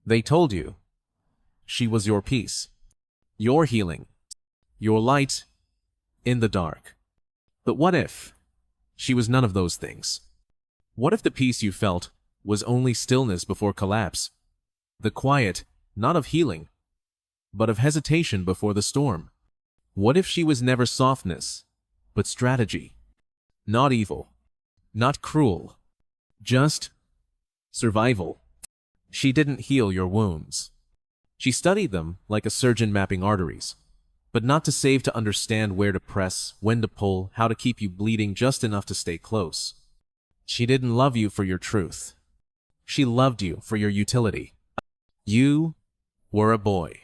They told you she was your peace, your healing, your light in the dark. But what if she was none of those things? What if the peace you felt was only stillness before collapse? The quiet, not of healing, but of hesitation before the storm? What if she was never softness, but strategy? Not evil, not cruel, just survival. She didn't heal your wounds. She studied them like a surgeon mapping arteries, but not to save, to understand where to press, when to pull, how to keep you bleeding just enough to stay close. She didn't love you for your truth. She loved you for your utility. You were a boy,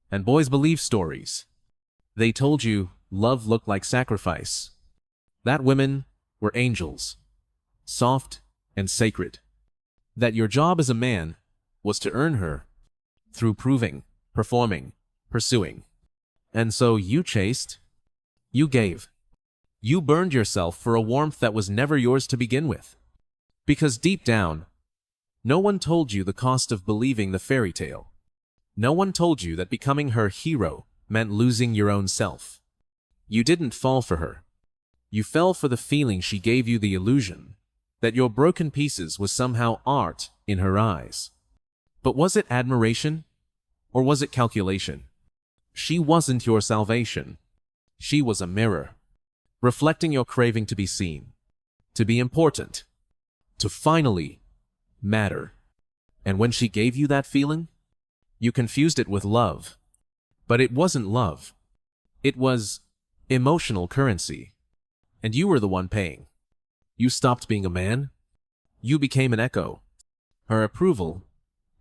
and boys believe stories. They told you love looked like sacrifice, that women were angels, soft and sacred, that your job as a man was to earn her through proving, performing, pursuing. And so you chased, you gave, you burned yourself for a warmth that was never yours to begin with. Because deep down, no one told you the cost of believing the fairy tale. No one told you that becoming her hero meant losing your own self. You didn't fall for her. You fell for the feeling she gave you, the illusion that your broken pieces was somehow art in her eyes. But was it admiration, or was it calculation? She wasn't your salvation. She was a mirror, reflecting your craving to be seen, to be important, to finally matter. And when she gave you that feeling, you confused it with love. But it wasn't love. It was emotional currency. And you were the one paying. You stopped being a man. You became an echo. Her approval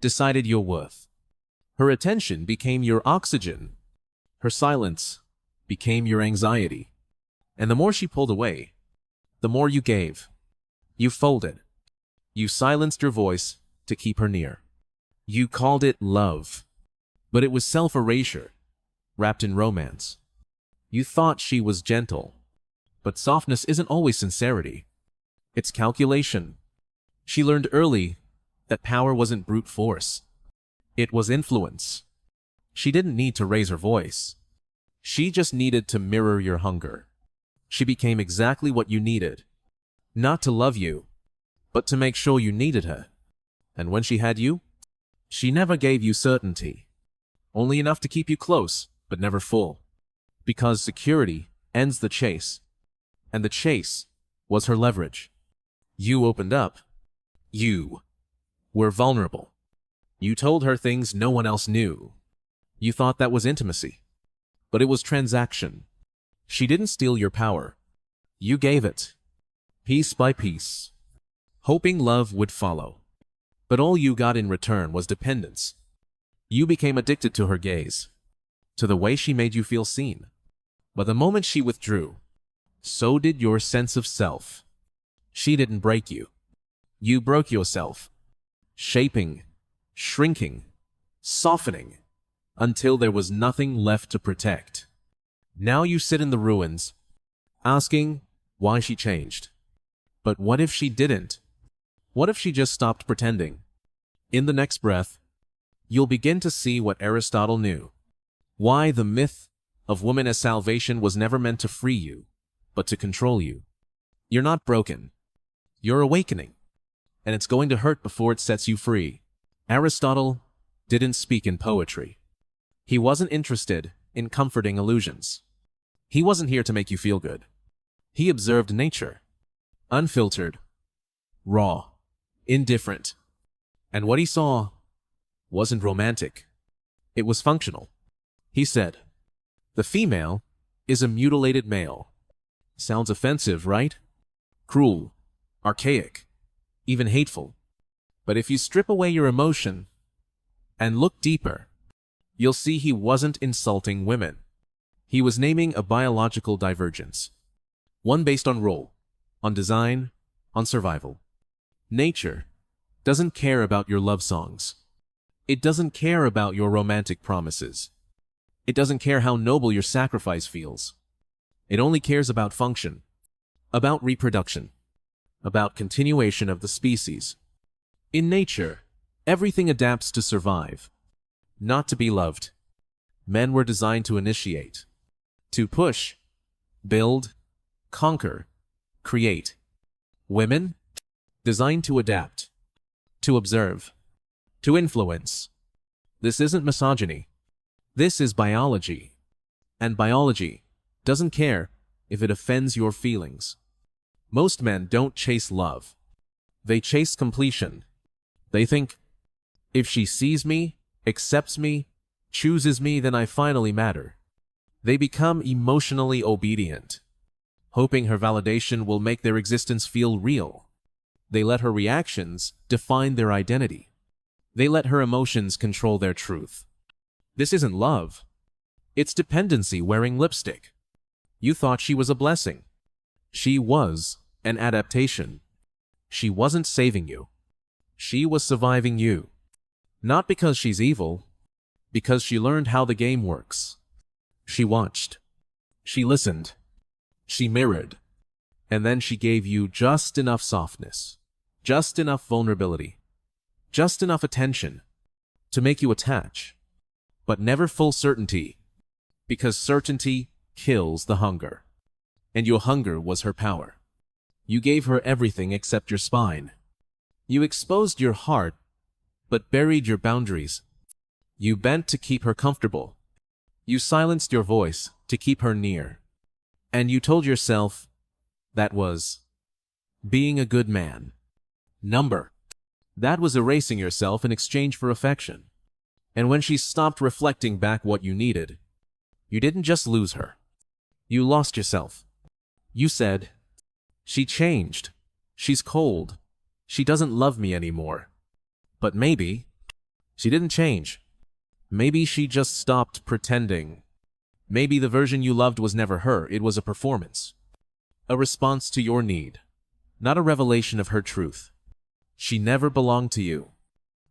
decided your worth. Her attention became your oxygen. Her silence became your anxiety. And the more she pulled away, the more you gave. You folded. You silenced your voice to keep her near. You called it love, but it was self-erasure, wrapped in romance. You thought she was gentle, but softness isn't always sincerity. It's calculation. She learned early that power wasn't brute force. It was influence. She didn't need to raise her voice. She just needed to mirror your hunger. She became exactly what you needed. Not to love you, but to make sure you needed her. And when she had you, she never gave you certainty. Only enough to keep you close, but never full. Because security ends the chase. And the chase was her leverage. You opened up. You were vulnerable. You told her things no one else knew. You thought that was intimacy. But it was transaction. She didn't steal your power. You gave it, piece by piece, hoping love would follow. But all you got in return was dependence. You became addicted to her gaze, to the way she made you feel seen. But the moment she withdrew, so did your sense of self. She didn't break you. You broke yourself, shaping, shrinking, softening, until there was nothing left to protect. Now you sit in the ruins, asking why she changed. But what if she didn't? What if she just stopped pretending? In the next breath, you'll begin to see what Aristotle knew. Why the myth of woman as salvation was never meant to free you, but to control you. You're not broken. You're awakening. And it's going to hurt before it sets you free. Aristotle didn't speak in poetry. He wasn't interested in comforting illusions. He wasn't here to make you feel good. He observed nature. Unfiltered, raw, indifferent. And what he saw wasn't romantic. It was functional. He said, "The female is a mutilated male." Sounds offensive, right? Cruel, archaic, even hateful. But if you strip away your emotion and look deeper, you'll see he wasn't insulting women. He was naming a biological divergence. One based on role, on design, on survival. Nature doesn't care about your love songs. It doesn't care about your romantic promises. It doesn't care how noble your sacrifice feels. It only cares about function, about reproduction, about continuation of the species. In nature, Everything adapts to survive, not to be loved. Men were designed to initiate, to push, build, conquer, create. Women? Designed to adapt, to observe, to influence. This isn't misogyny. This is biology. And biology doesn't care if it offends your feelings. Most men don't chase love. They chase completion. They think, if she sees me, accepts me, chooses me, then I finally matter. They become emotionally obedient, hoping her validation will make their existence feel real. They let her reactions define their identity. They let her emotions control their truth. This isn't love. It's dependency wearing lipstick. You thought she was a blessing. She was an adaptation. She wasn't saving you. She was surviving you. Not because she's evil, because she learned how the game works. She watched. She listened. She mirrored. And then she gave you just enough softness, just enough vulnerability, just enough attention to make you attach, but never full certainty, because certainty kills the hunger. And your hunger was her power. You gave her everything except your spine. You exposed your heart, but buried your boundaries. You bent to keep her comfortable. You silenced your voice to keep her near. And you told yourself that was being a good man. That was erasing yourself in exchange for affection. And when she stopped reflecting back what you needed, you didn't just lose her. You lost yourself. You said, she changed. She's cold. She doesn't love me anymore. But maybe she didn't change. Maybe she just stopped pretending. Maybe the version you loved was never her. It was a performance. A response to your need, not a revelation of her truth. She never belonged to you.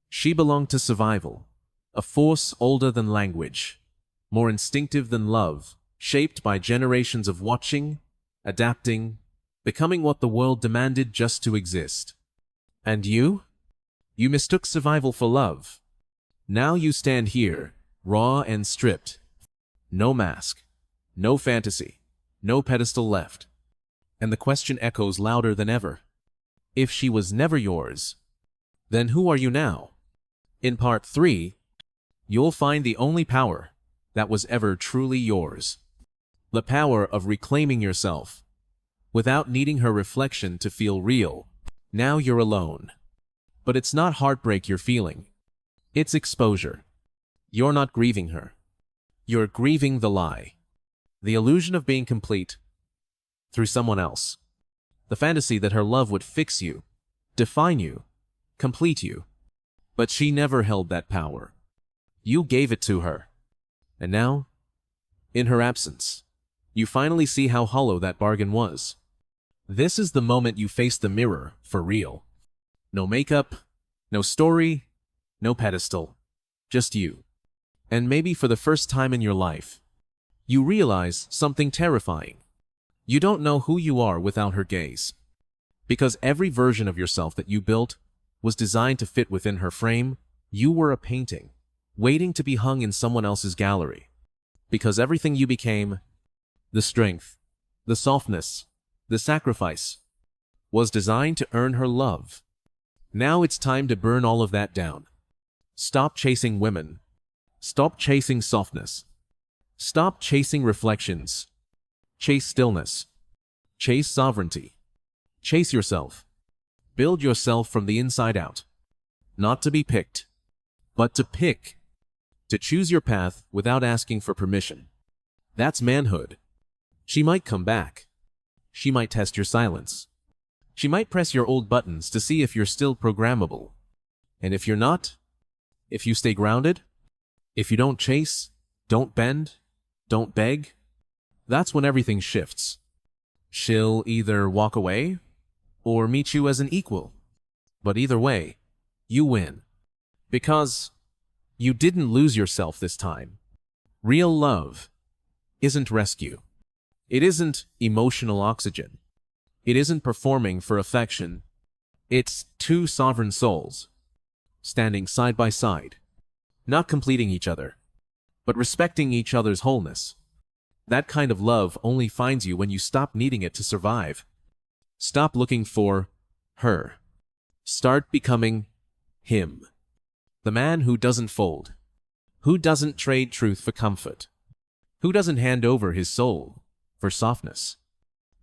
She belonged to survival, a force older than language, more instinctive than love, shaped by generations of watching, adapting, becoming what the world demanded just to exist. And you? You mistook survival for love. Now you stand here, raw and stripped. No mask, no fantasy, no pedestal left. And the question echoes louder than ever. If she was never yours, then who are you now? In part 3, you'll find the only power that was ever truly yours. The power of reclaiming yourself, without needing her reflection to feel real. Now you're alone. But it's not heartbreak you're feeling. It's exposure. You're not grieving her. You're grieving the lie. The illusion of being complete through someone else. The fantasy that her love would fix you, define you, complete you. But she never held that power. You gave it to her. And now, in her absence, you finally see how hollow that bargain was. This is the moment you face the mirror for real. No makeup, no story, no pedestal, just you. And maybe for the first time in your life, you realize something terrifying. You don't know who you are without her gaze. Because every version of yourself that you built was designed to fit within her frame. You were a painting, waiting to be hung in someone else's gallery. Because everything you became, the strength, the softness, the sacrifice, was designed to earn her love. Now it's time to burn all of that down. Stop chasing women. Stop chasing softness. Stop chasing reflections. Chase stillness. Chase sovereignty. Chase yourself. Build yourself from the inside out. Not to be picked, but to pick. To choose your path without asking for permission. That's manhood. She might come back. She might test your silence. She might press your old buttons to see if you're still programmable. And if you're not, if you stay grounded, if you don't chase, don't bend, don't beg, that's when everything shifts. She'll either walk away or meet you as an equal. But either way, you win. Because you didn't lose yourself this time. Real love isn't rescue. It isn't emotional oxygen. It isn't performing for affection. It's two sovereign souls. standing side by side, not completing each other, but respecting each other's wholeness. That kind of love only finds you when you stop needing it to survive. Stop looking for her. Start becoming him. The man who doesn't fold, who doesn't trade truth for comfort, who doesn't hand over his soul for softness.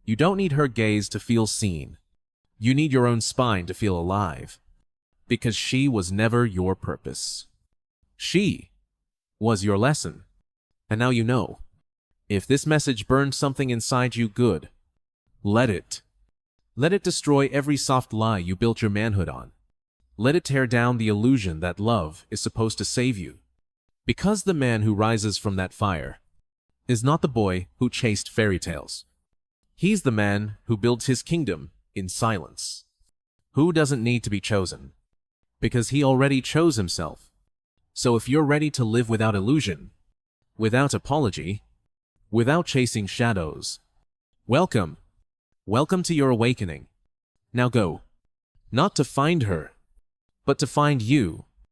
You don't need her gaze to feel seen. You need your own spine to feel alive. Because she was never your purpose. She was your lesson. And now you know. If this message burned something inside you, good. Let it. Let it destroy every soft lie you built your manhood on. Let it tear down the illusion that love is supposed to save you. Because the man who rises from that fire is not the boy who chased fairy tales. He's the man who builds his kingdom in silence. Who doesn't need to be chosen? Because he already chose himself. So if you're ready to live without illusion, without apology, without chasing shadows, welcome. Welcome to your awakening. Now go. Not to find her, but to find you.